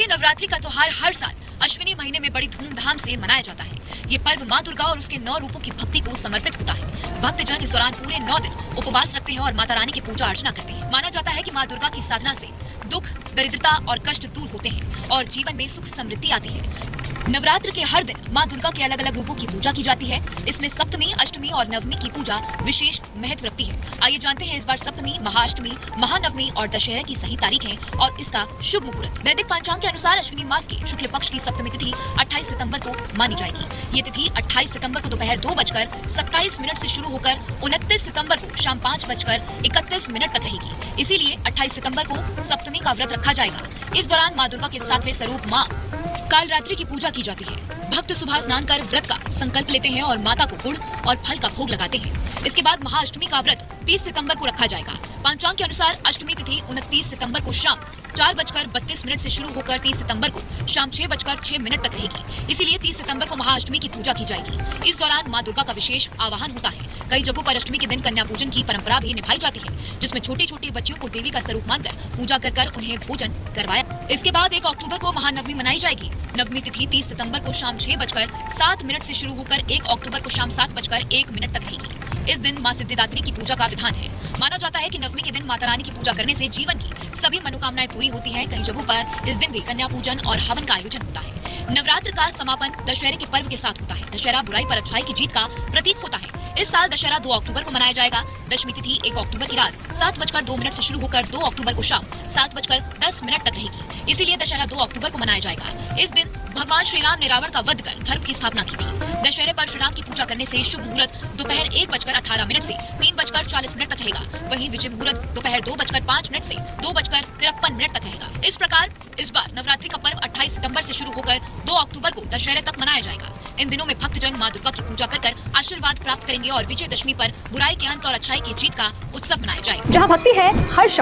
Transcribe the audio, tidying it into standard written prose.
शारदीय नवरात्रि का त्योहार हर साल अश्विनी महीने में बड़ी धूमधाम से मनाया जाता है। ये पर्व माँ दुर्गा और उसके 9 रूपों की भक्ति को समर्पित होता है। भक्तजन इस दौरान पूरे 9 दिन उपवास रखते हैं और माता रानी की पूजा अर्चना करते हैं। माना जाता है कि माँ दुर्गा की साधना से दुख, दरिद्रता और कष्ट दूर होते हैं और जीवन में सुख समृद्धि आती है। नवरात्र के हर दिन माँ दुर्गा के अलग अलग रूपों की पूजा की जाती है। इसमें सप्तमी, अष्टमी और नवमी की पूजा विशेष महत्व रखती है। आइए जानते हैं इस बार सप्तमी, महाअष्टमी, महानवमी और दशहरा की सही तारीखें और इसका शुभ मुहूर्त। वैदिक पंचांग के अनुसार अश्विनी मास के शुक्ल पक्ष की सप्तमी तिथि 28 सितंबर को मानी जाएगी। ये तिथि 28 सितंबर को दोपहर 2:27 से शुरू होकर 29 सितंबर को शाम 5:31 तक रहेगी। इसीलिए 28 सितंबर को सप्तमी का व्रत रखा जाएगा। इस दौरान माँ दुर्गा के 7वें स्वरूप माँ कालरात्रि की पूजा की जाती है। भक्त सुबह स्नान कर व्रत का संकल्प लेते हैं और माता को गुड़ और फल का भोग लगाते हैं। इसके बाद महाअष्टमी का व्रत 30 सितंबर को रखा जाएगा। पंचांग के अनुसार अष्टमी तिथि 29 सितंबर को शाम 4:32 से शुरू होकर 30 सितंबर को शाम 6:06 तक रहेगी। इसीलिए 30 सितंबर को महाअष्टमी की पूजा की जाएगी। इस दौरान माँ दुर्गा का विशेष आवाहन होता है। कई जगहों पर अष्टमी के दिन कन्या पूजन की परंपरा भी निभाई जाती है, जिसमें छोटे छोटे बच्चियों को देवी का स्वरूप मानकर पूजा कर उन्हें भोजन करवाया। इसके बाद 1 अक्टूबर को महानवमी मनाई जाएगी। नवमी तिथि 30 सितंबर को शाम 6:07 से शुरू होकर 1 अक्टूबर को शाम 7:01 तक रहेगी। इस दिन माँ सिद्धिदात्री की पूजा का विधान है। माना जाता है कि नवमी के दिन माता रानी की पूजा करने से जीवन की सभी मनोकामनाएं पूरी होती हैं। कई जगहों पर इस दिन भी कन्या पूजन और हवन का आयोजन होता है। नवरात्र का समापन दशहरे के पर्व के साथ होता है। दशहरा बुराई पर अच्छाई की जीत का प्रतीक होता है। इस साल दशहरा 2 अक्टूबर को मनाया जाएगा। दशमी तिथि 1 अक्टूबर की रात 7:02 से शुरू होकर 2 अक्टूबर को शाम 7:10 तक रहेगी। इसीलिए दशहरा 2 अक्टूबर को मनाया जाएगा। इस दिन भगवान श्री राम ने रावण का वध कर धर्म की स्थापना की थी। दशहरे पर श्री राम की पूजा करने से शुभ मुहूर्त दोपहर 1:18 से 3:40 तक रहेगा। वहीं विजय मुहूर्त दोपहर 2:05 से 2:53 तक रहेगा। इस प्रकार इस बार नवरात्रि का पर्व 28 सितंबर से शुरू होकर 2 अक्टूबर को दशहरे तक मनाया जाएगा। इन दिनों में भक्तजन माँ दुर्गा की पूजा कर आशीर्वाद प्राप्त करेंगे और विजयदशमी पर बुराई के अंत और अच्छाई की जीत का उत्सव मनाया जाएगा। जहाँ भक्ति है, हर्ष